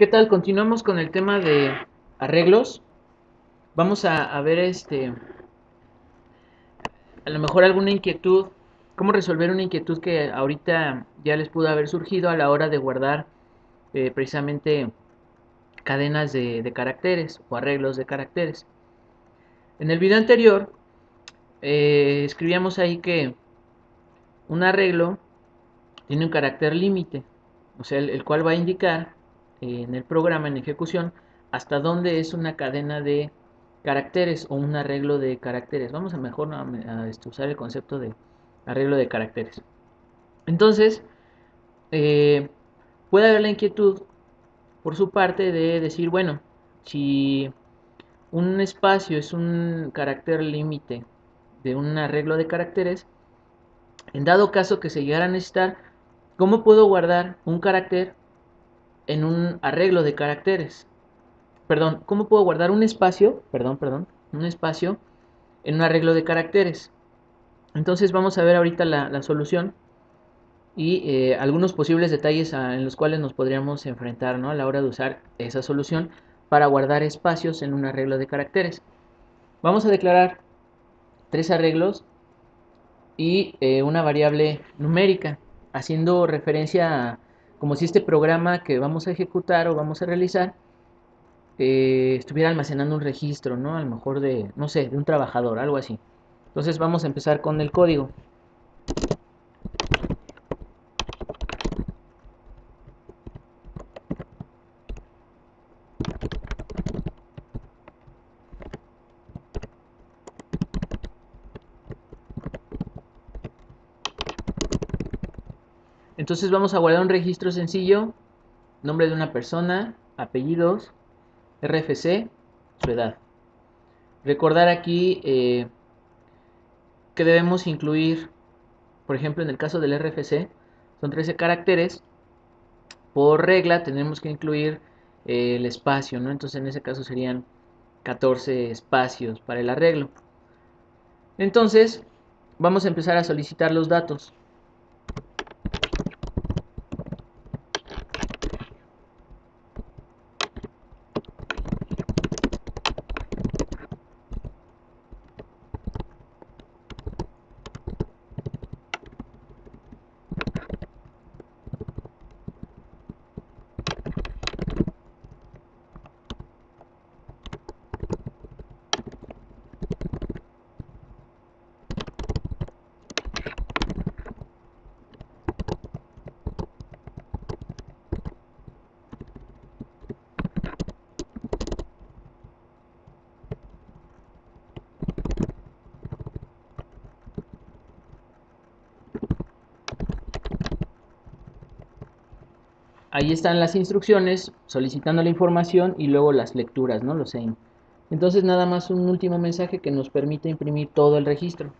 ¿Qué tal? Continuamos con el tema de arreglos. Vamos a ver a lo mejor alguna inquietud, cómo resolver una inquietud que ahorita ya les pudo haber surgido a la hora de guardar precisamente cadenas de caracteres o arreglos de caracteres. En el video anterior escribíamos ahí que un arreglo tiene un carácter límite, o sea, el cual va a indicar en el programa en ejecución hasta dónde es una cadena de caracteres o un arreglo de caracteres. Vamos a mejor usar el concepto de arreglo de caracteres. Entonces, eh, puede haber la inquietud por su parte de decir, bueno, si un espacio es un carácter límite de un arreglo de caracteres, en dado caso que se llegara a necesitar, ¿cómo puedo guardar un carácter en un arreglo de caracteres? Perdón, ¿cómo puedo guardar un espacio? Un espacio en un arreglo de caracteres. Entonces vamos a ver ahorita la solución y algunos posibles detalles en los cuales nos podríamos enfrentar, ¿no?, a la hora de usar esa solución para guardar espacios en un arreglo de caracteres. Vamos a declarar tres arreglos y una variable numérica, haciendo referencia a como si este programa que vamos a ejecutar o vamos a realizar estuviera almacenando un registro, ¿no? A lo mejor de, no sé, de un trabajador, algo así. Entonces vamos a empezar con el código. Entonces vamos a guardar un registro sencillo, nombre de una persona, apellidos, RFC, su edad. Recordar aquí que debemos incluir, por ejemplo, en el caso del RFC, son 13 caracteres. Por regla tenemos que incluir el espacio, ¿no? Entonces en ese caso serían 14 espacios para el arreglo. Entonces vamos a empezar a solicitar los datos. Ahí están las instrucciones solicitando la información y luego las lecturas, ¿no? Los EIN. Entonces nada más un último mensaje que nos permite imprimir todo el registro.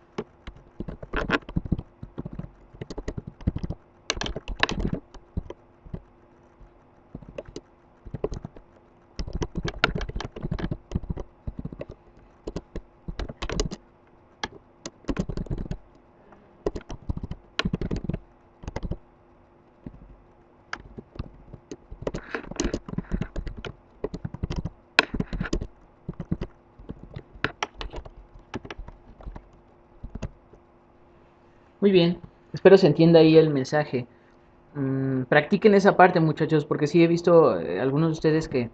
Muy bien, espero se entienda ahí el mensaje. Practiquen esa parte, muchachos, porque sí he visto algunos de ustedes que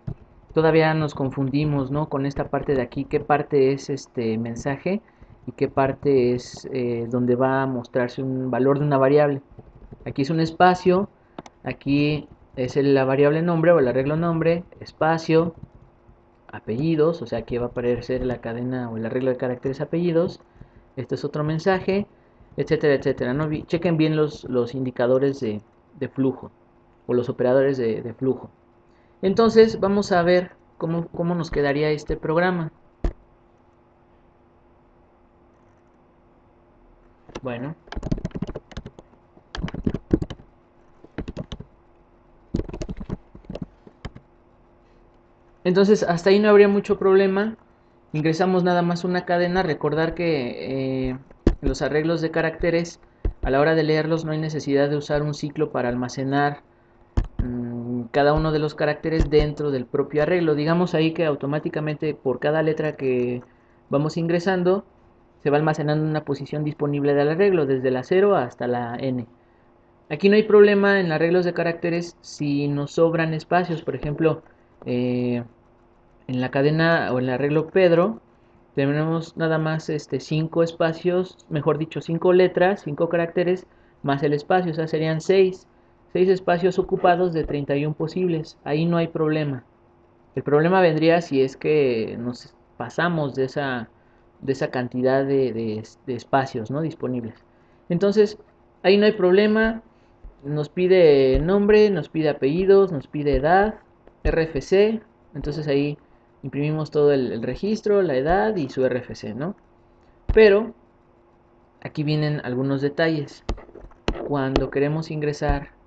todavía nos confundimos, ¿no?, con esta parte de aquí, qué parte es este mensaje y qué parte es donde va a mostrarse un valor de una variable. Aquí es un espacio, aquí es la variable nombre o el arreglo nombre, espacio, apellidos, o sea, aquí va a aparecer la cadena o el arreglo de caracteres apellidos. Este es otro mensaje, etcétera, etcétera, ¿no? Chequen bien los indicadores de flujo o los operadores de flujo. Entonces vamos a ver cómo nos quedaría este programa. Bueno, entonces hasta ahí no habría mucho problema. Ingresamos nada más una cadena. Recordar que los arreglos de caracteres, a la hora de leerlos no hay necesidad de usar un ciclo para almacenar cada uno de los caracteres dentro del propio arreglo. Digamos ahí que automáticamente por cada letra que vamos ingresando se va almacenando una posición disponible del arreglo, desde la 0 hasta la n. Aquí no hay problema en arreglos de caracteres si nos sobran espacios. Por ejemplo, en la cadena o en el arreglo Pedro tenemos nada más 5 espacios, mejor dicho 5 letras, 5 caracteres más el espacio, o sea serían 6 espacios ocupados de 31 posibles. Ahí no hay problema. El problema vendría si es que nos pasamos de esa cantidad de espacios, ¿no?, disponibles. Entonces ahí no hay problema. Nos pide nombre, nos pide apellidos, nos pide edad, RFC. Entonces ahí imprimimos todo el registro, la edad y su RFC, ¿no? Pero aquí vienen algunos detalles. Cuando queremos ingresar,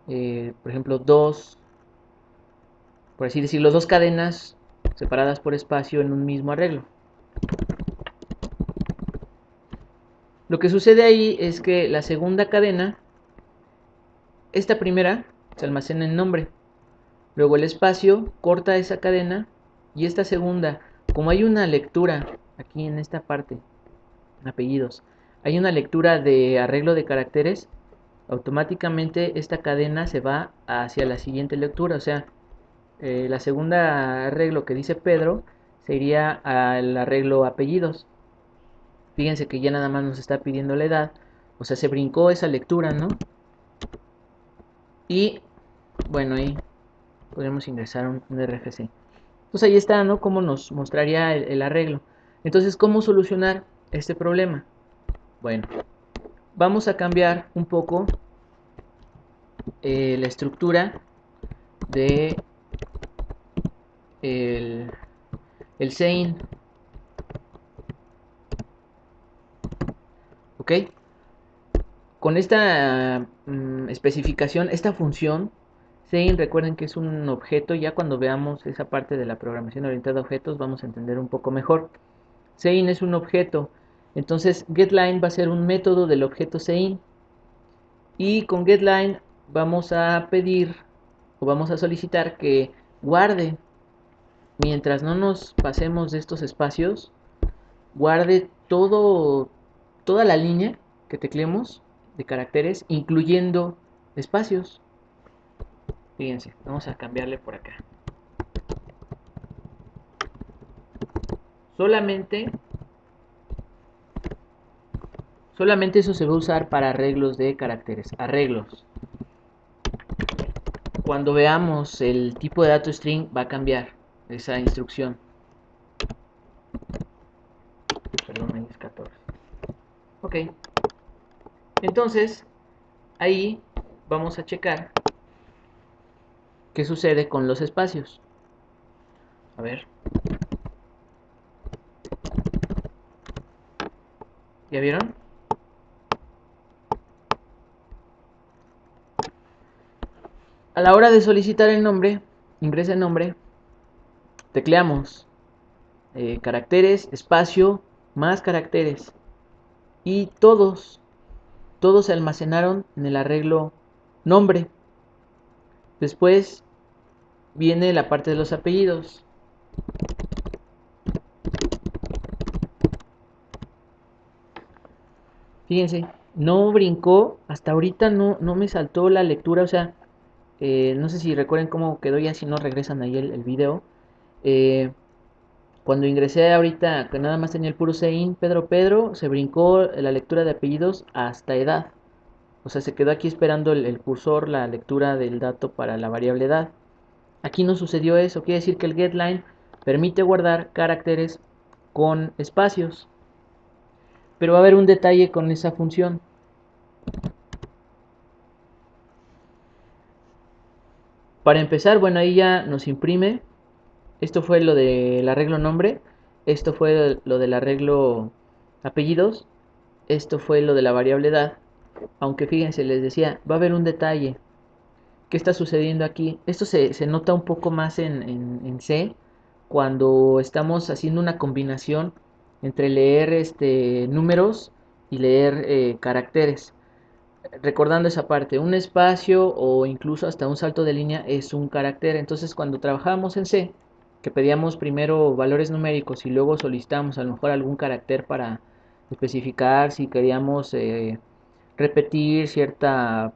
por ejemplo, por así decirlo, dos cadenas separadas por espacio en un mismo arreglo. Lo que sucede ahí es que la segunda cadena, esta primera, se almacena en nombre. Luego el espacio corta esa cadena y esta segunda, como hay una lectura aquí en esta parte, apellidos, hay una lectura de arreglo de caracteres, automáticamente esta cadena se va hacia la siguiente lectura. O sea, la segunda arreglo que dice Pedro se iría al arreglo apellidos. Fíjense que ya nada más nos está pidiendo la edad, o sea, se brincó esa lectura, ¿no? Y bueno, ahí podemos ingresar un RFC. Entonces ahí está, ¿no?, cómo nos mostraría el arreglo. Entonces, ¿cómo solucionar este problema? Bueno, vamos a cambiar un poco la estructura de el sein. ¿Ok? Con esta especificación, esta función sein, recuerden que es un objeto. Ya cuando veamos esa parte de la programación orientada a objetos vamos a entender un poco mejor. Sein es un objeto, entonces getLine va a ser un método del objeto sein, y con getLine vamos a pedir o vamos a solicitar que guarde, mientras no nos pasemos de estos espacios, guarde toda la línea que tecleemos de caracteres, incluyendo espacios. Fíjense, vamos a cambiarle por acá. Solamente eso se va a usar para arreglos de caracteres. Arreglos. Cuando veamos el tipo de dato string va a cambiar esa instrucción. Perdón, ahí es 14. Ok. Entonces, ahí vamos a checar qué sucede con los espacios. A ver. ¿Ya vieron? A la hora de solicitar el nombre, ingresa el nombre, tecleamos caracteres, espacio, más caracteres, y todos se almacenaron en el arreglo nombre. Después viene la parte de los apellidos. Fíjense, no brincó, hasta ahorita no me saltó la lectura. O sea, no sé si recuerden cómo quedó, ya si no regresan ahí el video. Cuando ingresé ahorita, que nada más tenía el puro sein, Pedro, se brincó la lectura de apellidos hasta edad. O sea, se quedó aquí esperando el cursor, la lectura del dato para la variable edad. Aquí no sucedió eso. Quiere decir que el getLine permite guardar caracteres con espacios. Pero va a haber un detalle con esa función. Para empezar, bueno, ahí ya nos imprime. Esto fue lo del arreglo nombre. Esto fue lo del arreglo apellidos. Esto fue lo de la variable edad. Aunque fíjense, les decía, va a haber un detalle. ¿Qué está sucediendo aquí? Esto se nota un poco más en C, cuando estamos haciendo una combinación entre leer números y leer caracteres. recordando esa parte, un espacio o incluso hasta un salto de línea es un carácter. Entonces cuando trabajábamos en C, que pedíamos primero valores numéricos y luego solicitamos a lo mejor algún carácter para especificar si queríamos repetir cierta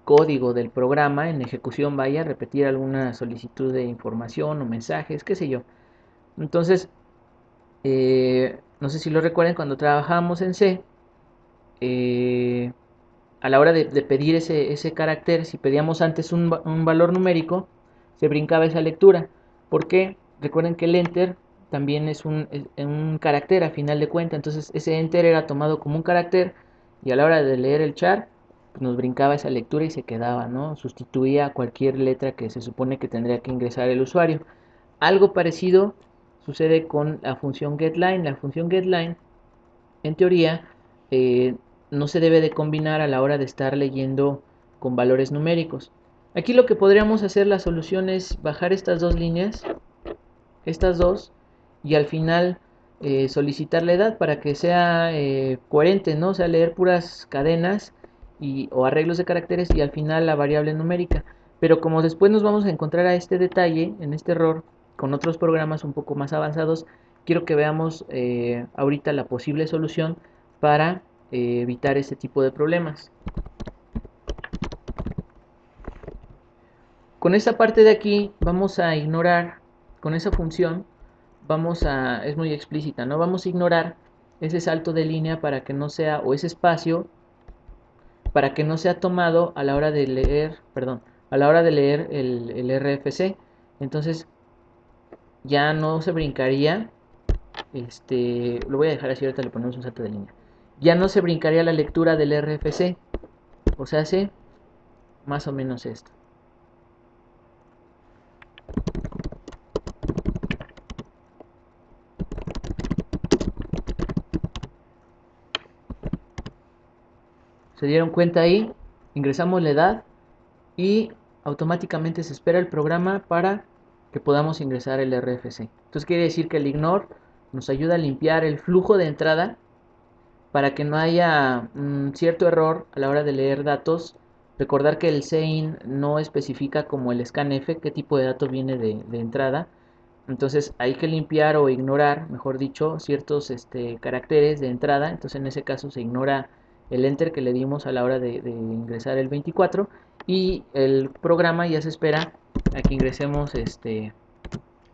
código del programa en ejecución, vaya, repetir alguna solicitud de información o mensajes, qué sé yo. Entonces, no sé si lo recuerden, cuando trabajamos en C, eh, a la hora de pedir ese carácter, si pedíamos antes un valor numérico, se brincaba esa lectura. ¿Por qué? Recuerden que el enter también es un carácter a final de cuenta, entonces ese enter era tomado como un carácter y a la hora de leer el char, pues nos brincaba esa lectura y se quedaba, ¿no? Sustituía cualquier letra que se supone que tendría que ingresar el usuario. Algo parecido sucede con la función getLine. La función getLine, en teoría, eh, no se debe de combinar a la hora de estar leyendo con valores numéricos. Aquí lo que podríamos hacer, la solución es bajar estas dos líneas, estas dos, y al final solicitar la edad para que sea coherente, ¿no? O sea, leer puras cadenas o arreglos de caracteres y al final la variable numérica. Pero como después nos vamos a encontrar a este detalle, en este error, con otros programas un poco más avanzados, quiero que veamos ahorita la posible solución para evitar este tipo de problemas. Con esta parte de aquí vamos a ignorar, con esa función, es muy explícita, ¿no? Vamos a ignorar ese salto de línea para que no sea, o ese espacio, para que no sea tomado a la hora de leer, perdón, a la hora de leer el RFC. Entonces ya no se brincaría, lo voy a dejar así, ahorita le ponemos un salto de línea. Ya no se brincaría la lectura del RFC, o sea, hace más o menos esto. Se dieron cuenta ahí, ingresamos la edad y automáticamente se espera el programa para que podamos ingresar el RFC. Entonces quiere decir que el ignore nos ayuda a limpiar el flujo de entrada para que no haya cierto error a la hora de leer datos. Recordar que el CIN no especifica como el scanf qué tipo de dato viene de entrada. Entonces hay que limpiar o ignorar, mejor dicho, ciertos caracteres de entrada. Entonces en ese caso se ignora el enter que le dimos a la hora de ingresar el 24 y el programa ya se espera a que ingresemos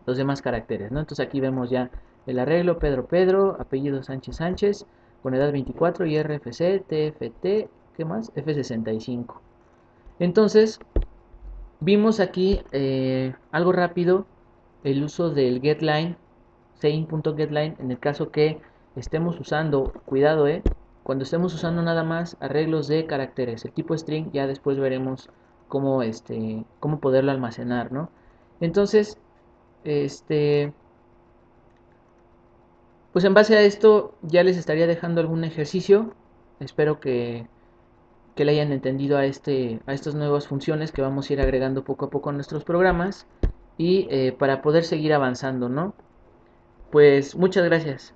los demás caracteres, ¿no? Entonces aquí vemos ya el arreglo Pedro, apellido Sánchez, con edad 24 y RFC, TFT, ¿qué más? F65. Entonces, vimos aquí algo rápido el uso del getLine, sein.getLine, en el caso que estemos usando, cuidado, cuando estemos usando nada más arreglos de caracteres, el tipo string, ya después veremos cómo poderlo almacenar, ¿no? Entonces, pues en base a esto ya les estaría dejando algún ejercicio. Espero que le hayan entendido a estas nuevas funciones que vamos a ir agregando poco a poco a nuestros programas y para poder seguir avanzando, ¿no? Pues muchas gracias.